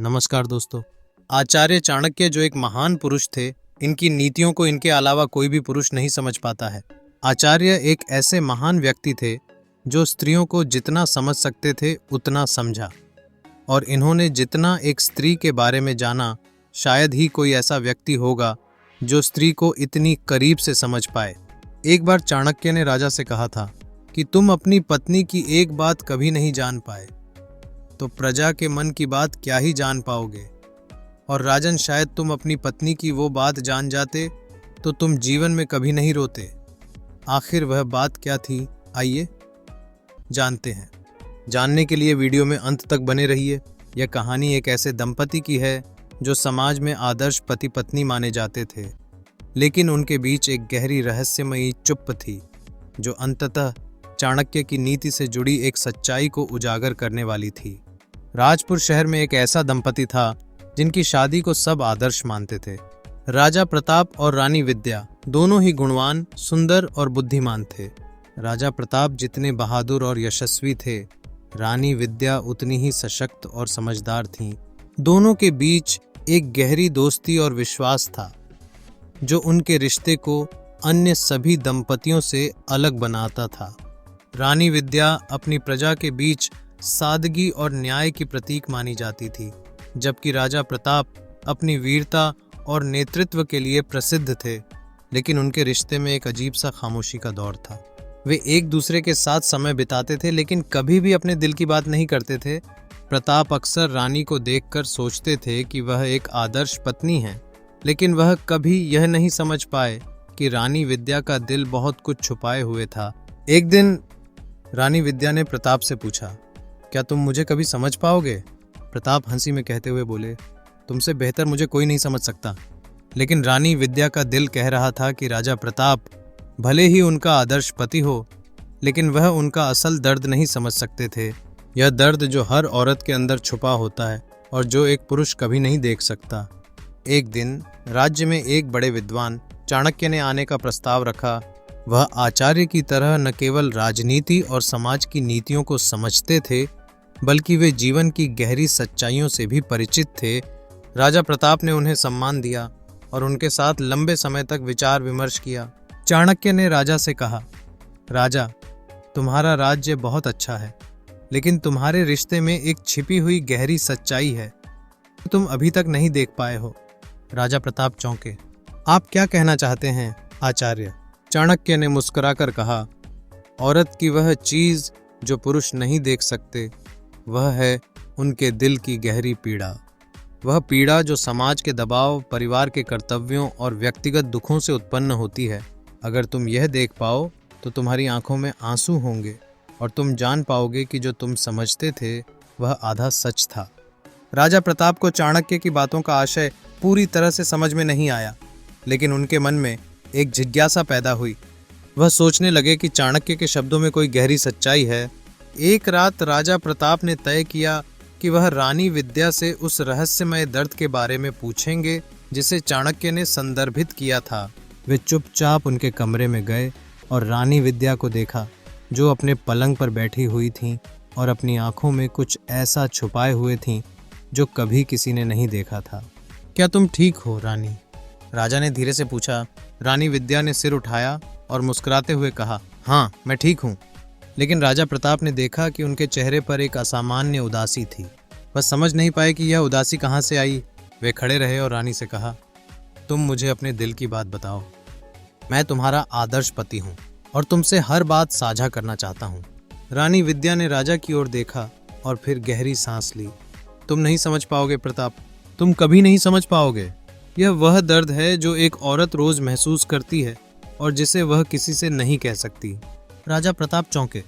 नमस्कार दोस्तों। आचार्य चाणक्य जो एक महान पुरुष थे, इनकी नीतियों को इनके अलावा कोई भी पुरुष नहीं समझ पाता है। आचार्य एक ऐसे महान व्यक्ति थे जो स्त्रियों को जितना समझ सकते थे उतना समझा, और इन्होंने जितना एक स्त्री के बारे में जाना, शायद ही कोई ऐसा व्यक्ति होगा जो स्त्री को इतनी करीब से समझ पाए। एक बार चाणक्य ने राजा से कहा था कि तुम अपनी पत्नी की एक बात कभी नहीं जान पाए तो प्रजा के मन की बात क्या ही जान पाओगे, और राजन शायद तुम अपनी पत्नी की वो बात जान जाते तो तुम जीवन में कभी नहीं रोते। आखिर वह बात क्या थी, आइए जानते हैं। जानने के लिए वीडियो में अंत तक बने रहिए। यह कहानी एक ऐसे दंपति की है जो समाज में आदर्श पति पत्नी माने जाते थे, लेकिन उनके बीच एक गहरी रहस्यमयी चुप्प थी जो अंततः चाणक्य की नीति से जुड़ी एक सच्चाई को उजागर करने वाली थी। राजपुर शहर में एक ऐसा दंपति था जिनकी शादी को सब आदर्श मानते थे। राजा प्रताप और रानी विद्या दोनों ही गुणवान, सुंदर और बुद्धिमान थे। राजा प्रताप जितने बहादुर और यशस्वी थे, रानी विद्या उतनी ही सशक्त और समझदार थीं। दोनों के बीच एक गहरी दोस्ती और विश्वास था जो उनके रिश्ते को अन्य सभी दंपतियों से अलग बनाता था। रानी विद्या अपनी प्रजा के बीच सादगी और न्याय की प्रतीक मानी जाती थी, जबकि राजा प्रताप अपनी वीरता और नेतृत्व के लिए प्रसिद्ध थे। लेकिन उनके रिश्ते में एक अजीब सा खामोशी का दौर था। वे एक दूसरे के साथ समय बिताते थे, लेकिन कभी भी अपने दिल की बात नहीं करते थे। प्रताप अक्सर रानी को देखकर सोचते थे कि वह एक आदर्श पत्नी है, लेकिन वह कभी यह नहीं समझ पाए कि रानी विद्या का दिल बहुत कुछ छुपाए हुए था। एक दिन रानी विद्या ने प्रताप से पूछा, क्या तुम मुझे कभी समझ पाओगे? प्रताप हंसी में कहते हुए बोले, तुमसे बेहतर मुझे कोई नहीं समझ सकता। लेकिन रानी विद्या का दिल कह रहा था कि राजा प्रताप भले ही उनका आदर्श पति हो, लेकिन वह उनका असल दर्द नहीं समझ सकते थे। यह दर्द जो हर औरत के अंदर छुपा होता है और जो एक पुरुष कभी नहीं देख सकता। एक दिन राज्य में एक बड़े विद्वान चाणक्य ने आने का प्रस्ताव रखा। वह आचार्य की तरह न केवल राजनीति और समाज की नीतियों को समझते थे, बल्कि वे जीवन की गहरी सच्चाइयों से भी परिचित थे। राजा प्रताप ने उन्हें सम्मान दिया और उनके साथ लंबे समय तक विचार विमर्श किया। चाणक्य ने राजा से कहा, राजा, तुम्हारा राज्य बहुत अच्छा है, लेकिन तुम्हारे रिश्ते में एक छिपी हुई गहरी सच्चाई है जो तुम अभी तक नहीं देख पाए हो। राजा प्रताप चौंके। आप क्या कहना चाहते हैं आचार्य? चाणक्य ने मुस्कुराकर कहा, औरत की वह चीज जो पुरुष नहीं देख सकते, वह है उनके दिल की गहरी पीड़ा। वह पीड़ा जो समाज के दबाव, परिवार के कर्तव्यों और व्यक्तिगत दुखों से उत्पन्न होती है। अगर तुम यह देख पाओ तो तुम्हारी आंखों में आंसू होंगे और तुम जान पाओगे कि जो तुम समझते थे वह आधा सच था। राजा प्रताप को चाणक्य की बातों का आशय पूरी तरह से समझ में नहीं आया, लेकिन उनके मन में एक जिज्ञासा पैदा हुई। वह सोचने लगे कि चाणक्य के शब्दों में कोई गहरी सच्चाई है। एक रात राजा प्रताप ने तय किया कि वह रानी विद्या से उस रहस्यमय दर्द के बारे में पूछेंगे जिसे चाणक्य ने संदर्भित किया था। वे चुपचाप उनके कमरे में गए और रानी विद्या को देखा, जो अपने पलंग पर बैठी हुई थीं और अपनी आंखों में कुछ ऐसा छुपाए हुए थीं जो कभी किसी ने नहीं देखा था। क्या तुम ठीक हो रानी? राजा ने धीरे से पूछा। रानी विद्या ने सिर उठाया और मुस्कुराते हुए कहा, हाँ, मैं ठीक हूँ। लेकिन राजा प्रताप ने देखा कि उनके चेहरे पर एक असामान्य उदासी थी। वह समझ नहीं पाए कि यह उदासी कहाँ से आई। वे खड़े रहे और रानी से कहा, तुम मुझे अपने दिल की बात बताओ। मैं तुम्हारा आदर्श पति हूँ और तुमसे हर बात साझा करना चाहता हूँ। रानी विद्या ने राजा की ओर देखा और फिर गहरी सांस ली। तुम नहीं समझ पाओगे प्रताप, तुम कभी नहीं समझ पाओगे। यह वह दर्द है जो एक औरत रोज महसूस करती है और जिसे वह किसी से नहीं कह सकती। राजा प्रताप चौंके।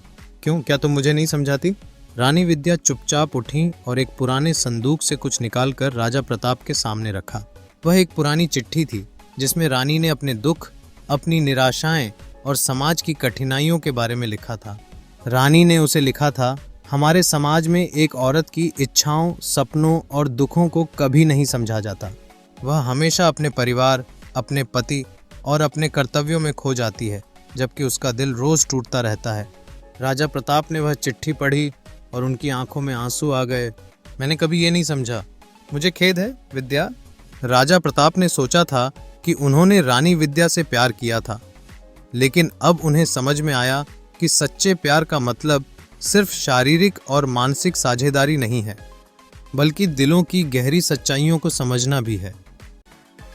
क्यों, क्या तुम मुझे नहीं समझाती? रानी विद्या चुपचाप उठी और एक पुराने संदूक से कुछ निकालकर राजा प्रताप के सामने रखा। वह एक पुरानी चिट्ठी थी जिसमें रानी ने अपने दुख, अपनी निराशाएं और समाज की कठिनाइयों के बारे में लिखा था। रानी ने उसे लिखा था, हमारे समाज में एक औरत की इच्छाओं, सपनों और दुखों को कभी नहीं समझा जाता। वह हमेशा अपने परिवार, अपने पति और अपने कर्तव्यों में खो जाती है, जबकि उसका दिल रोज टूटता रहता है। राजा प्रताप ने वह चिट्ठी पढ़ी और उनकी आंखों में आंसू आ गए। मैंने कभी ये नहीं समझा मुझे खेद है विद्या। राजा प्रताप ने सोचा था कि उन्होंने रानी विद्या से प्यार किया था, लेकिन अब उन्हें समझ में आया कि सच्चे प्यार का मतलब सिर्फ शारीरिक और मानसिक साझेदारी नहीं है, बल्कि दिलों की गहरी सच्चाइयों को समझना भी है।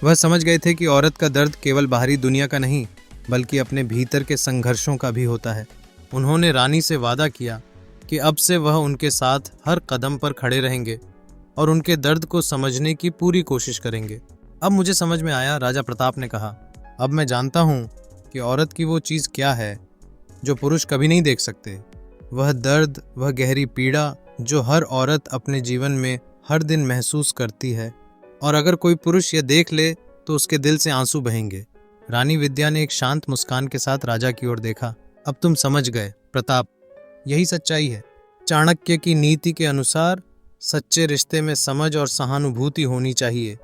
वह समझ गए थे कि औरत का दर्द केवल बाहरी दुनिया का नहीं, बल्कि अपने भीतर के संघर्षों का भी होता है। उन्होंने रानी से वादा किया कि अब से वह उनके साथ हर कदम पर खड़े रहेंगे और उनके दर्द को समझने की पूरी कोशिश करेंगे। अब मुझे समझ में आया, राजा प्रताप ने कहा, अब मैं जानता हूँ कि औरत की वो चीज़ क्या है जो पुरुष कभी नहीं देख सकते। वह दर्द, वह गहरी पीड़ा जो हर औरत अपने जीवन में हर दिन महसूस करती है, और अगर कोई पुरुष यह देख ले तो उसके दिल से आंसू बहेंगे। रानी विद्या ने एक शांत मुस्कान के साथ राजा की ओर देखा। अब तुम समझ गए प्रताप, यही सच्चाई है। चाणक्य की नीति के अनुसार सच्चे रिश्ते में समझ और सहानुभूति होनी चाहिए,